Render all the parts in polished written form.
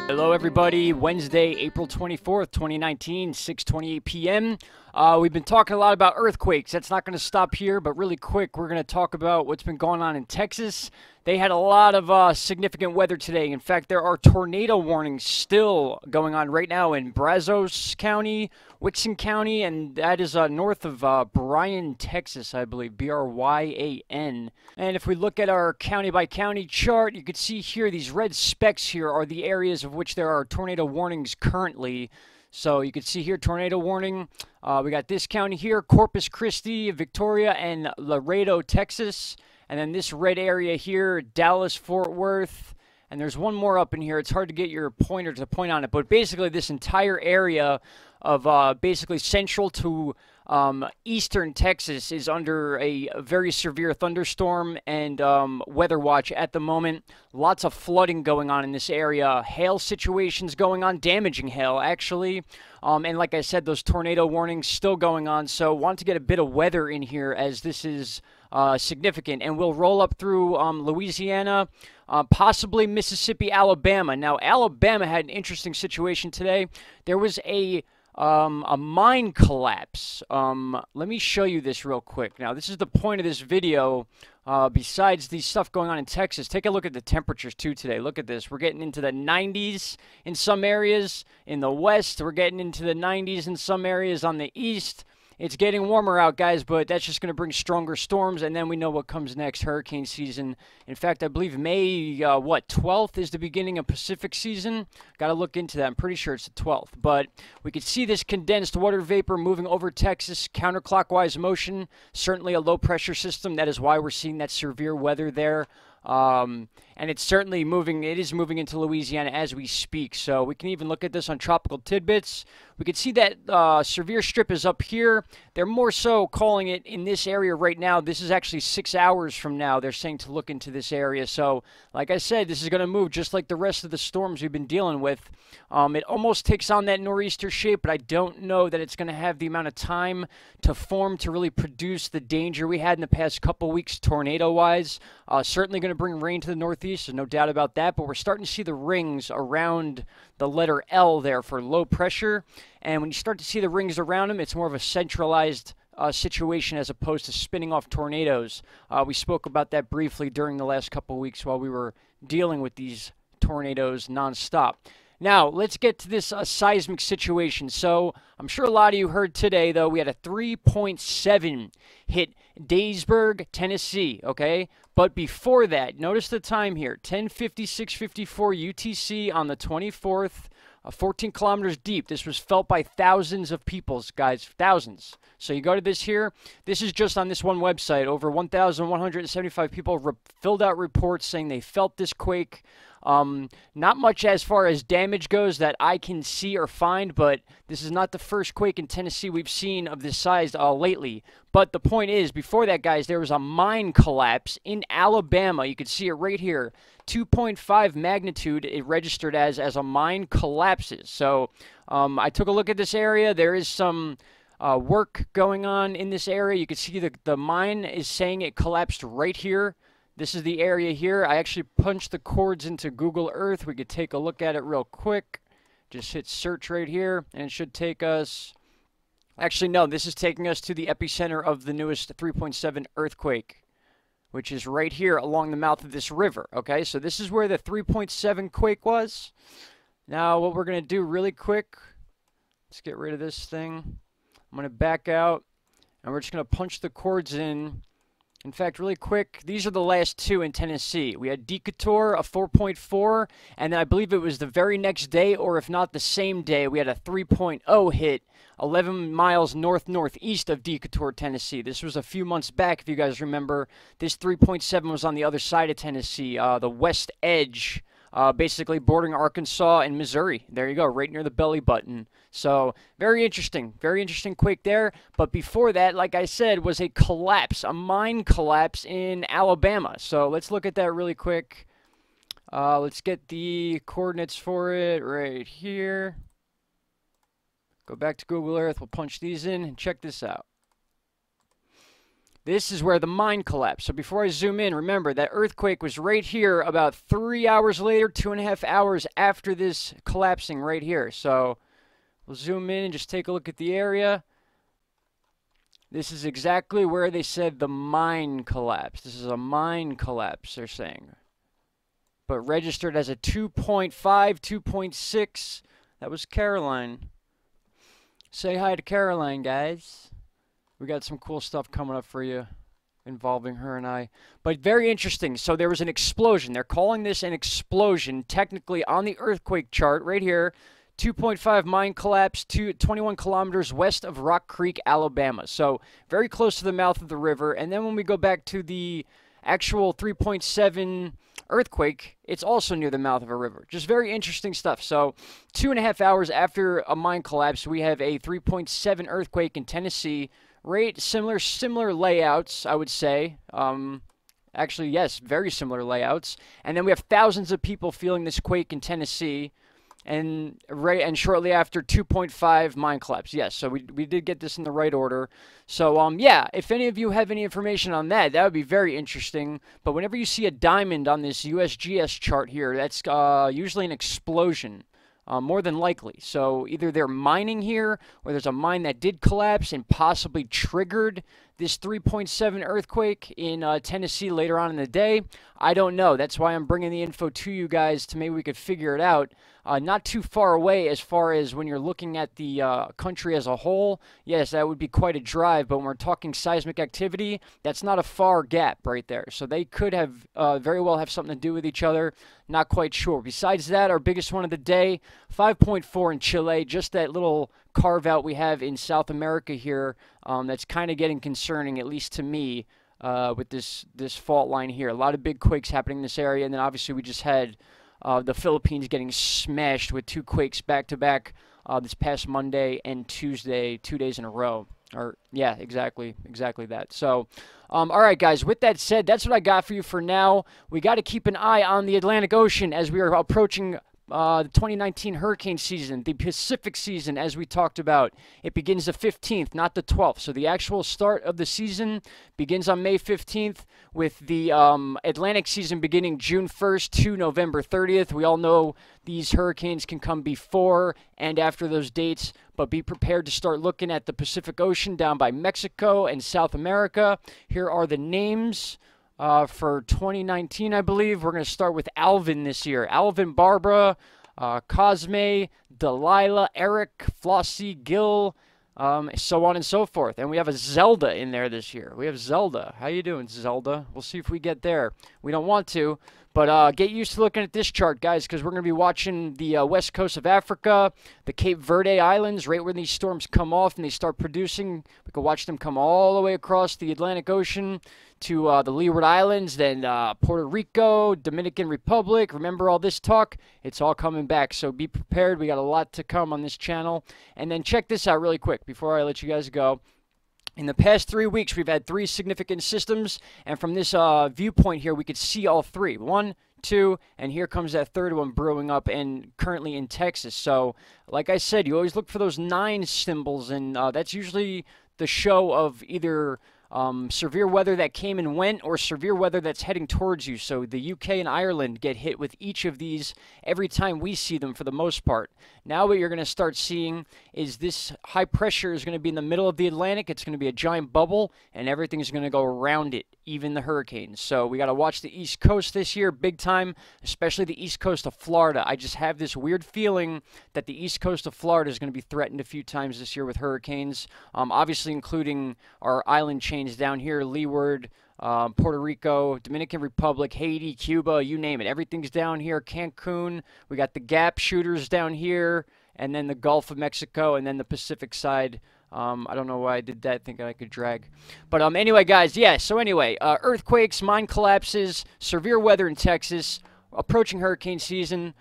Hello everybody, Wednesday, April 24th, 2019, 6:28 p.m. We've been talking a lot about earthquakes. That's not going to stop here, but really quick, we're going to talk about what's been going on in Texas. They had a lot of significant weather today. In fact, there are tornado warnings still going on right now in Brazos County, Wixon County, and that is north of Bryan, Texas, I believe, Bryan. And if we look at our county-by-county chart, you can see here these red specks here are the areas of which there are tornado warnings currently. So you can see here, tornado warning. We got this county here, Corpus Christi, Victoria, and Laredo, Texas. And then this red area here, Dallas, Fort Worth. And there's one more up in here. It's hard to get your pointer to point on it. But basically, this entire area of basically central to eastern Texas is under a very severe thunderstorm and weather watch at the moment. Lots of flooding going on in this area. Hail situations going on, damaging hail actually. And like I said, those tornado warnings still going on. So want to get a bit of weather in here as this is significant. And we'll roll up through Louisiana, possibly Mississippi, Alabama. Now, Alabama had an interesting situation today. There was a mine collapse. Let me show you this real quick. Now, this is the point of this video. Besides the stuff going on in Texas, take a look at the temperatures too today. Look at this. We're getting into the 90s in some areas. In the west, we're getting into the 90s in some areas on the east. It's getting warmer out, guys, but that's just going to bring stronger storms, and then we know what comes next, hurricane season. In fact, I believe May, 12th is the beginning of Pacific season. Got to look into that. I'm pretty sure it's the 12th. But we could see this condensed water vapor moving over Texas, counterclockwise motion, certainly a low-pressure system. That is why we're seeing that severe weather there. And it's certainly moving, it is moving into Louisiana as we speak. So we can even look at this on Tropical Tidbits. We can see that severe strip is up here. They're more so calling it in this area right now. This is actually 6 hours from now. They're saying to look into this area. So like I said, this is going to move just like the rest of the storms we've been dealing with. It almost takes on that nor'easter shape, but I don't know that it's going to have the amount of time to form to really produce the danger we had in the past couple weeks tornado-wise. Certainly going to bring rain to the northeast, so no doubt about that, but we're starting to see the rings around the letter L there for low pressure, and when you start to see the rings around them, it's more of a centralized situation as opposed to spinning off tornadoes. We spoke about that briefly during the last couple of weeks while we were dealing with these tornadoes nonstop. Now, let's get to this seismic situation. So, I'm sure a lot of you heard today, though, we had a 3.7 hit Daysburg, Tennessee, okay? But before that, notice the time here, 10:56:54 UTC on the 24th, 14 kilometers deep. This was felt by thousands of people, guys, thousands. So you go to this here. This is just on this one website. Over 1,175 people filled out reports saying they felt this quake. Not much as far as damage goes that I can see or find, but this is not the first quake in Tennessee we've seen of this size lately. But the point is, before that, guys, there was a mine collapse in Alabama. You can see it right here. 2.5 magnitude it registered as a mine collapses. So I took a look at this area. There is some work going on in this area. You can see the mine is saying it collapsed right here. This is the area here. I actually punched the coords into Google Earth. We could take a look at it real quick. Just hit search right here, and it should take us... Actually, no, this is taking us to the epicenter of the newest 3.7 earthquake, which is right here along the mouth of this river, okay? So this is where the 3.7 quake was. Now, what we're going to do really quick, let's get rid of this thing. I'm going to back out, and we're just going to punch the coords in. In fact, really quick, these are the last two in Tennessee. We had Decatur, a 4.4, and then I believe it was the very next day, or if not the same day, we had a 3.0 hit 11 miles northeast of Decatur, Tennessee. This was a few months back, if you guys remember. This 3.7 was on the other side of Tennessee, the west edge, basically bordering Arkansas and Missouri. There you go, right near the belly button. So, very interesting quake there. But before that, like I said, was a collapse, a mine collapse in Alabama. So, let's look at that really quick. Let's get the coordinates for it right here. Go back to Google Earth. We'll punch these in and check this out. This is where the mine collapsed. So before I zoom in, remember that earthquake was right here about 3 hours later, 2.5 hours after this collapsing right here. So we'll zoom in and just take a look at the area. This is exactly where they said the mine collapsed. This is a mine collapse, they're saying. But registered as a 2.5, 2.6. That was Caroline. Say hi to Caroline, guys. We got some cool stuff coming up for you involving her and I. But very interesting. So there was an explosion. They're calling this an explosion technically on the earthquake chart right here. 2.5 mine collapse 21 kilometers west of Rock Creek, Alabama. So very close to the mouth of the river. And then when we go back to the actual 3.7 earthquake, it's also near the mouth of a river. Just very interesting stuff. So 2.5 hours after a mine collapse, we have a 3.7 earthquake in Tennessee. Right, similar layouts, I would say. Actually, yes, very similar layouts. And then we have thousands of people feeling this quake in Tennessee. And shortly after, 2.5 mine collapse. Yes, so we did get this in the right order. So yeah, if any of you have any information on that, that would be very interesting. But whenever you see a diamond on this USGS chart here, that's usually an explosion. More than likely. So either they're mining here, or there's a mine that did collapse and possibly triggered this 3.7 earthquake in Tennessee later on in the day. I don't know. That's why I'm bringing the info to you guys to maybe we could figure it out. Not too far away as far as when you're looking at the country as a whole. Yes, that would be quite a drive, but when we're talking seismic activity, that's not a far gap right there. So they could have very well have something to do with each other. Not quite sure. Besides that, our biggest one of the day, 5.4 in Chile, just that little carve out we have in South America here. That's kind of getting concerning, at least to me, with this fault line here. A lot of big quakes happening in this area, and then obviously we just had the Philippines getting smashed with 2 quakes back to back this past Monday and Tuesday, 2 days in a row. Or yeah, exactly that. So, all right, guys. With that said, that's what I got for you for now. We got to keep an eye on the Atlantic Ocean as we are approaching the 2019 hurricane season, the Pacific season, as we talked about. It begins the 15th, not the 12th. So the actual start of the season begins on May 15th, with the Atlantic season beginning June 1st to November 30th. We all know these hurricanes can come before and after those dates, but be prepared to start looking at the Pacific Ocean down by Mexico and South America. Here are the names. For 2019, I believe. We're going to start with Alvin this year. Alvin, Barbara, Cosme, Delilah, Eric, Flossie, Gil, so on and so forth. And we have a Zelda in there this year. We have Zelda. How you doing, Zelda? We'll see if we get there. We don't want to, but get used to looking at this chart, guys, because we're going to be watching the west coast of Africa, the Cape Verde Islands, right when these storms come off and they start producing. We can watch them come all the way across the Atlantic Ocean to the Leeward Islands, then Puerto Rico, Dominican Republic. Remember all this talk? It's all coming back, so be prepared. We got a lot to come on this channel. And then check this out really quick before I let you guys go. In the past 3 weeks, we've had 3 significant systems, and from this viewpoint here, we could see all 3. 1, 2, and here comes that third one brewing up and currently in Texas. So, like I said, you always look for those 9 symbols, and that's usually the show of either severe weather that came and went, or severe weather that's heading towards you. So the UK and Ireland get hit with each of these every time we see them for the most part. Now what you're going to start seeing is this high pressure is going to be in the middle of the Atlantic. It's going to be a giant bubble, and everything is going to go around it, even the hurricanes. So we got to watch the East Coast this year big time, especially the East Coast of Florida. I just have this weird feeling that the East Coast of Florida is going to be threatened a few times this year with hurricanes, obviously including our island chains down here, Leeward, Puerto Rico, Dominican Republic, Haiti, Cuba, you name it. Everything's down here. Cancun, we got the Gap shooters down here, and then the Gulf of Mexico, and then the Pacific side. I don't know why I did that, thinking I could drag. But anyway, guys, yeah, so anyway, earthquakes, mine collapses, severe weather in Texas, approaching hurricane season.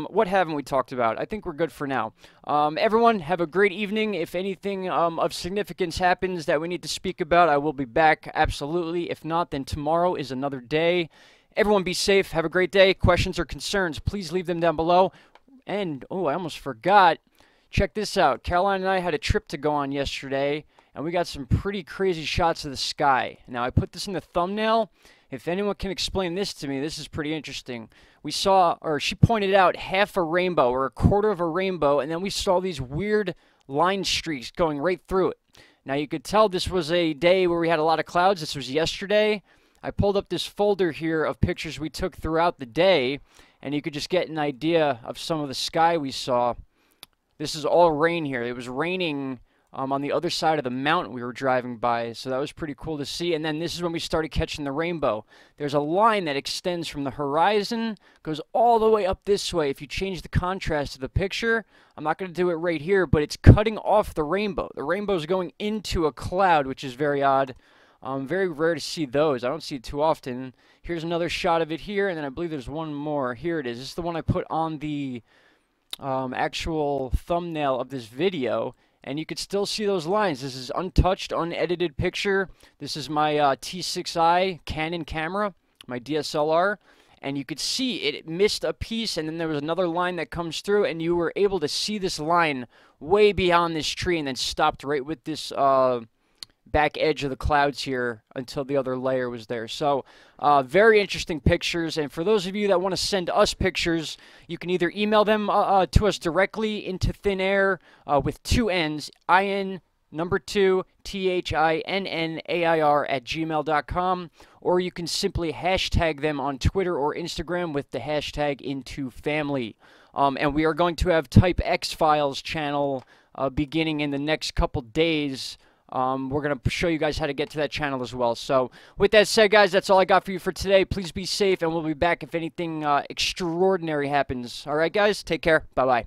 What haven't we talked about? I think we're good for now. Everyone, have a great evening. If anything of significance happens that we need to speak about, I will be back, absolutely. If not, then tomorrow is another day. Everyone be safe. Have a great day. Questions or concerns, please leave them down below. And, oh, I almost forgot. check this out. Caroline and I had a trip to go on yesterday, and we got some pretty crazy shots of the sky. Now, I put this in the thumbnail. If anyone can explain this to me, this is pretty interesting. We saw, or she pointed out, half a rainbow or a quarter of a rainbow, and then we saw these weird line streaks going right through it. Now, you could tell this was a day where we had a lot of clouds. This was yesterday. I pulled up this folder here of pictures we took throughout the day, and you could just get an idea of some of the sky we saw. This is all rain here. It was raining on the other side of the mountain we were driving by, so that was pretty cool to see. And then this is when we started catching the rainbow. There's a line that extends from the horizon, goes all the way up this way. If you change the contrast of the picture, I'm not going to do it right here, but it's cutting off the rainbow. The rainbow is going into a cloud, which is very odd. Very rare to see those. I don't see it too often. Here's another shot of it here, and then I believe there's one more. Here it is. This is the one I put on the actual thumbnail of this video. And you could still see those lines. This is untouched, unedited picture. This is my T6i Canon camera, my DSLR. And you could see it missed a piece, and then there was another line that comes through, and you were able to see this line way beyond this tree and then stopped right with this back edge of the clouds here until the other layer was there. So very interesting pictures, and for those of you that want to send us pictures, you can either email them to us directly into thin air with 2 N's, IN number 2 THINNAIR at gmail.com, or you can simply hashtag them on Twitter or Instagram with the hashtag #IntoFamily. And we are going to have Type X Files channel beginning in the next couple days. We're going to show you guys how to get to that channel as well. So with that said, guys, that's all I got for you for today. Please be safe, and we'll be back if anything extraordinary happens. All right, guys, take care. Bye-bye.